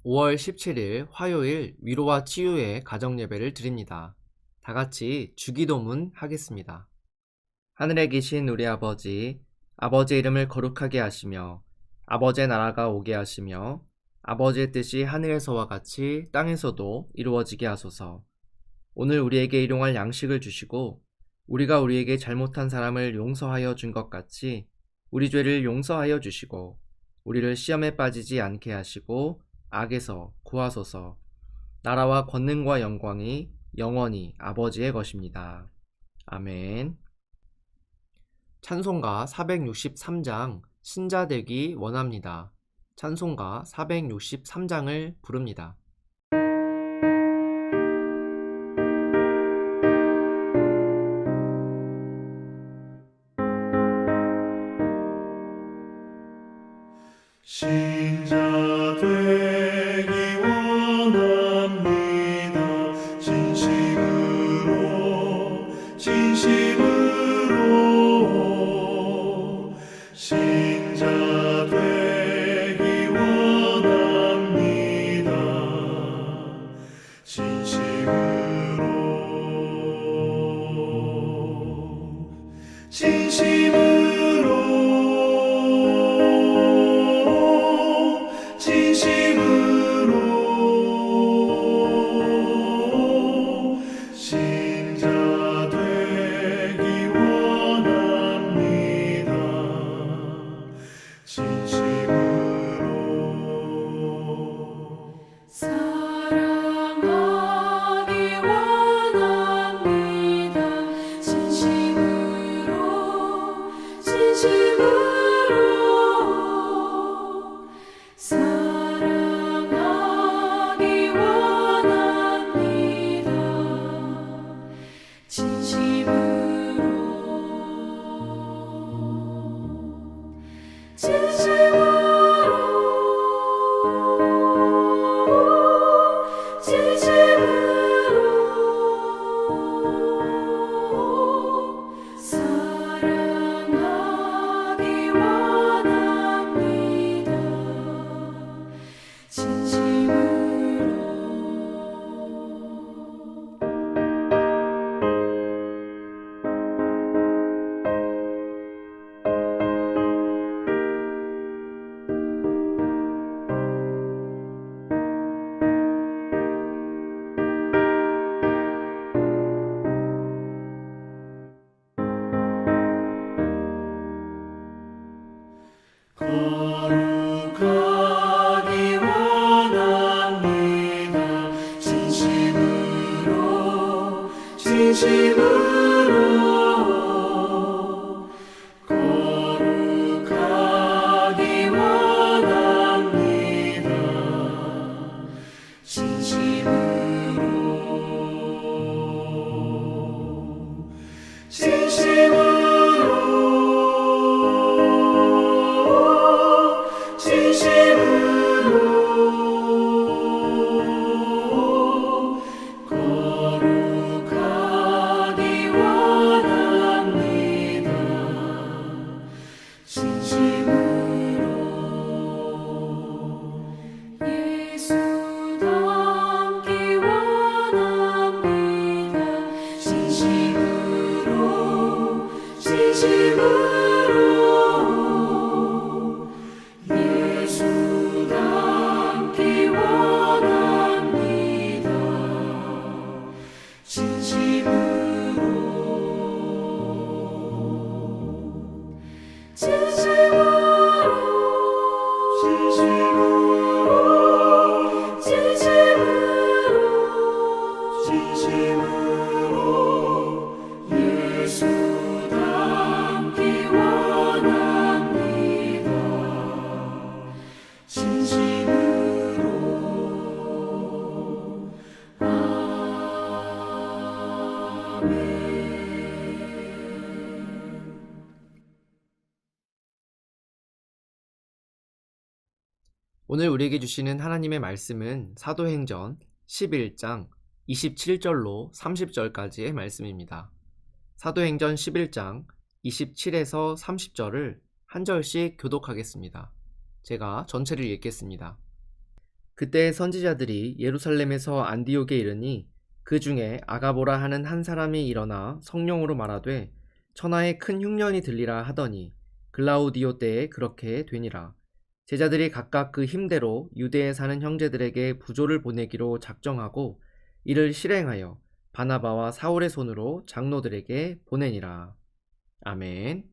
5월 17일 화요일 위로와 치유의 가정예배를 드립니다. 다 같이 주기도문 하겠습니다. 하늘에 계신 우리 아버지, 아버지의 이름을 거룩하게 하시며 아버지의 나라가 오게 하시며 아버지의 뜻이 하늘에서와 같이 땅에서도 이루어지게 하소서. 오늘 우리에게 일용할 양식을 주시고 우리가 우리에게 잘못한 사람을 용서하여 준 것 같이 우리 죄를 용서하여 주시고 우리를 시험에 빠지지 않게 하시고 악에서 구하소서. 나라와 권능과 영광이 영원히 아버지의 것입니다. 아멘. 찬송가 463장 신자 되기 원합니다. 찬송가 463장을 부릅니다. 신자 되기 원합니다. 진심으로 신자 되기 원합니다. 진심으로 신자 되기 원합니다. 진심으로 사랑하기 원합니다. 진심으로 사랑하기 원합니다. 진심으로 사랑하기 원합니다. 거룩하기 원합니다. 진심으로 거룩하기 원합니다. 진심으로 거룩하기 원합니다. 예수 닮기 원합니다. 진심으로 예수 닮기 원합니다. 진심으로 예수 닮기 원합니다. 진심으로 아멘. 오늘 우리에게 주시는 하나님의 말씀은 사도행전 11장 27절로 30절까지의 말씀입니다. 사도행전 11장 27에서 30절을 한 절씩 교독하겠습니다. 제가 전체를 읽겠습니다. 그때 선지자들이 예루살렘에서 안디옥에 이르니 그 중에 아가보라 하는 한 사람이 일어나 성령으로 말하되 천하에 큰 흉년이 들리라 하더니 글라우디오 때에 그렇게 되니라. 제자들이 각각 그 힘대로 유대에 사는 형제들에게 부조를 보내기로 작정하고 이를 실행하여 바나바와 사울의 손으로 장로들에게 보내니라. 아멘.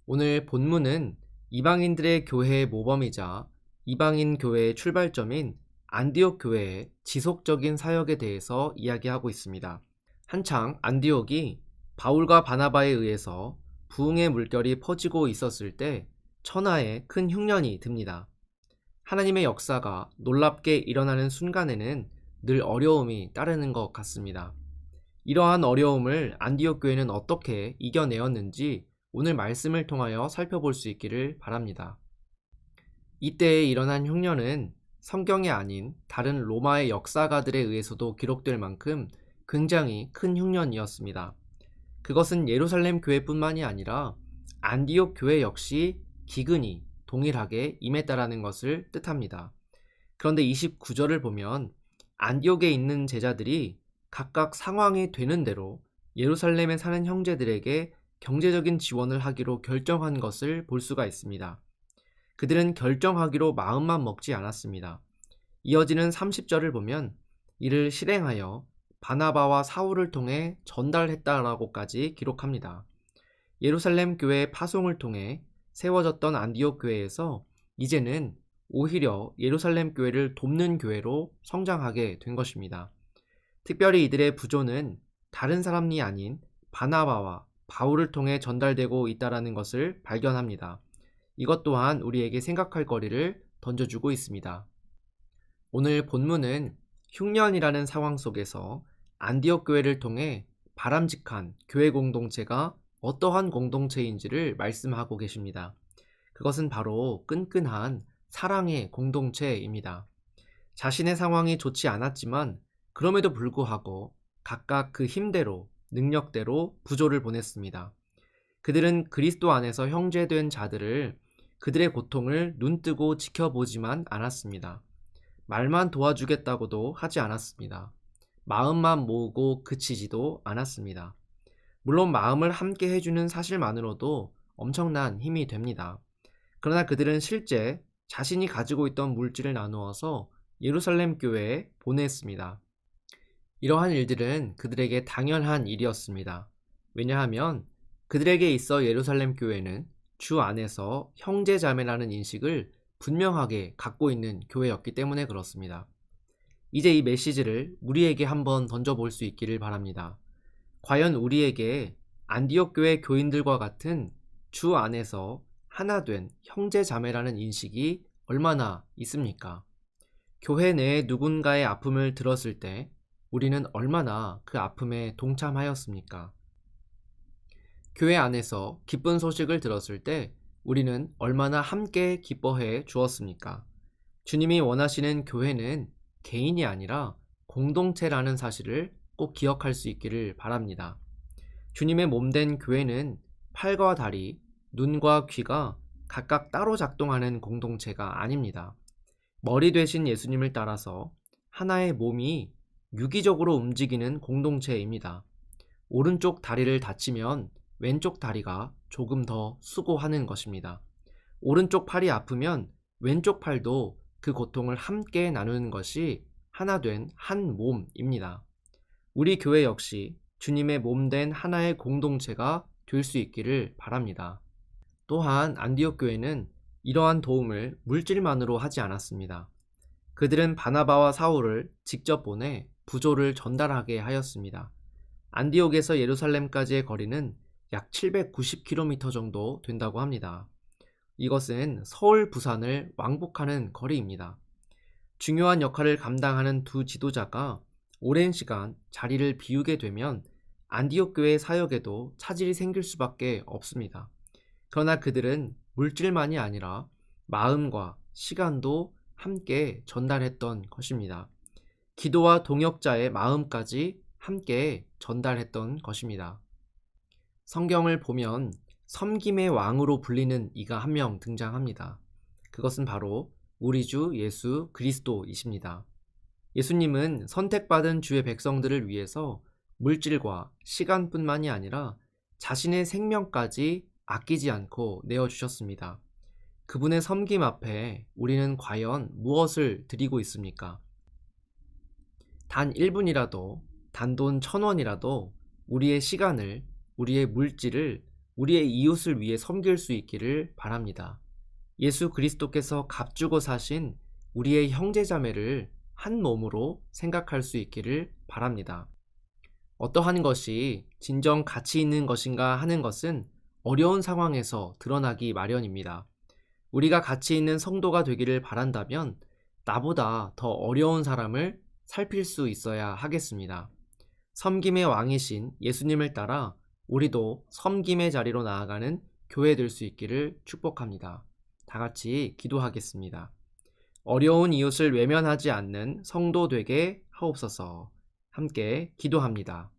오늘 본문은 이방인들의 교회의 모범이자 이방인 교회의 출발점인 안디옥 교회의 지속적인 사역에 대해서 이야기하고 있습니다. 한창 안디옥이 바울과 바나바에 의해서 부흥의 물결이 퍼지고 있었을 때 천하에 큰 흉년이 듭니다. 하나님의 역사가 놀랍게 일어나는 순간에는 늘 어려움이 따르는 것 같습니다. 이러한 어려움을 안디옥 교회는 어떻게 이겨내었는지 오늘 말씀을 통하여 살펴볼 수 있기를 바랍니다. 이때에 일어난 흉년은 성경이 아닌 다른 로마의 역사가들에 의해서도 기록될 만큼 굉장히 큰 흉년이었습니다. 그것은 예루살렘 교회뿐만이 아니라 안디옥 교회 역시 기근이 동일하게 임했다라는 것을 뜻합니다. 그런데 29절을 보면 안디옥에 있는 제자들이 각각 상황이 되는 대로 예루살렘에 사는 형제들에게 경제적인 지원을 하기로 결정한 것을 볼 수가 있습니다. 그들은 결정하기로 마음만 먹지 않았습니다. 이어지는 30절을 보면 이를 실행하여 바나바와 사울을 통해 전달했다라고까지 기록합니다. 예루살렘 교회의 파송을 통해 세워졌던 안디옥 교회에서 이제는 오히려 예루살렘 교회를 돕는 교회로 성장하게 된 것입니다. 특별히 이들의 부조는 다른 사람이 아닌 바나바와 바울을 통해 전달되고 있다는 것을 발견합니다. 이것 또한 우리에게 생각할 거리를 던져주고 있습니다. 오늘 본문은 흉년이라는 상황 속에서 안디옥 교회를 통해 바람직한 교회 공동체가 어떠한 공동체인지를 말씀하고 계십니다. 그것은 바로 끈끈한 사랑의 공동체입니다. 자신의 상황이 좋지 않았지만 그럼에도 불구하고 각각 그 힘대로 능력대로 부조를 보냈습니다. 그들은 그리스도 안에서 형제된 자들을 그들의 고통을 눈뜨고 지켜보지만 않았습니다. 말만 도와주겠다고도 하지 않았습니다. 마음만 모으고 그치지도 않았습니다. 물론 마음을 함께 해주는 사실만으로도 엄청난 힘이 됩니다. 그러나 그들은 실제 자신이 가지고 있던 물질을 나누어서 예루살렘 교회에 보냈습니다. 이러한 일들은 그들에게 당연한 일이었습니다. 왜냐하면 그들에게 있어 예루살렘 교회는 주 안에서 형제자매라는 인식을 분명하게 갖고 있는 교회였기 때문에 그렇습니다. 이제 이 메시지를 우리에게 한번 던져볼 수 있기를 바랍니다. 과연 우리에게 안디옥 교회 교인들과 같은 주 안에서 하나된 형제자매라는 인식이 얼마나 있습니까? 교회 내에 누군가의 아픔을 들었을 때 우리는 얼마나 그 아픔에 동참하였습니까? 교회 안에서 기쁜 소식을 들었을 때 우리는 얼마나 함께 기뻐해 주었습니까? 주님이 원하시는 교회는 개인이 아니라 공동체라는 사실을 꼭 기억할 수 있기를 바랍니다. 주님의 몸된 교회는 팔과 다리, 눈과 귀가 각각 따로 작동하는 공동체가 아닙니다. 머리 되신 예수님을 따라서 하나의 몸이 유기적으로 움직이는 공동체입니다. 오른쪽 다리를 다치면 왼쪽 다리가 조금 더 수고하는 것입니다. 오른쪽 팔이 아프면 왼쪽 팔도 그 고통을 함께 나누는 것이 하나된 한 몸입니다. 우리 교회 역시 주님의 몸된 하나의 공동체가 될 수 있기를 바랍니다. 또한 안디옥 교회는 이러한 도움을 물질만으로 하지 않았습니다. 그들은 바나바와 사울을 직접 보내 부조를 전달하게 하였습니다. 안디옥에서 예루살렘까지의 거리는 약 790km 정도 된다고 합니다. 이것은 서울, 부산을 왕복하는 거리입니다. 중요한 역할을 감당하는 두 지도자가 오랜 시간 자리를 비우게 되면 안디옥 교회의 사역에도 차질이 생길 수밖에 없습니다. 그러나 그들은 물질만이 아니라 마음과 시간도 함께 전달했던 것입니다. 기도와 동역자의 마음까지 함께 전달했던 것입니다. 성경을 보면 섬김의 왕으로 불리는 이가 한 명 등장합니다. 그것은 바로 우리 주 예수 그리스도이십니다. 예수님은 선택받은 주의 백성들을 위해서 물질과 시간뿐만이 아니라 자신의 생명까지 아끼지 않고 내어주셨습니다. 그분의 섬김 앞에 우리는 과연 무엇을 드리고 있습니까? 단 1분이라도, 단돈 1,000원이라도 우리의 시간을, 우리의 물질을, 우리의 이웃을 위해 섬길 수 있기를 바랍니다. 예수 그리스도께서 값주고 사신 우리의 형제자매를 한 몸으로 생각할 수 있기를 바랍니다. 어떠한 것이 진정 가치 있는 것인가 하는 것은 어려운 상황에서 드러나기 마련입니다. 우리가 가치 있는 성도가 되기를 바란다면 나보다 더 어려운 사람을 살필 수 있어야 하겠습니다. 섬김의 왕이신 예수님을 따라 우리도 섬김의 자리로 나아가는 교회 될 수 있기를 축복합니다. 다 같이 기도하겠습니다. 어려운 이웃을 외면하지 않는 성도 되게 하옵소서. 함께 기도합니다.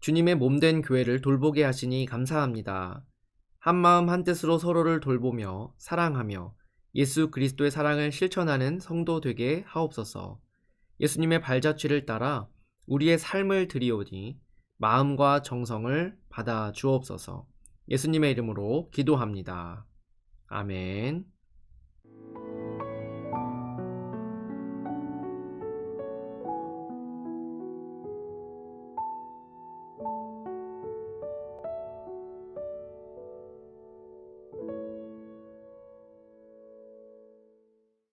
주님의 몸된 교회를 돌보게 하시니 감사합니다. 한마음 한뜻으로 서로를 돌보며 사랑하며 예수 그리스도의 사랑을 실천하는 성도 되게 하옵소서. 예수님의 발자취를 따라 우리의 삶을 드리오니 마음과 정성을 받아 주옵소서. 예수님의 이름으로 기도합니다. 아멘.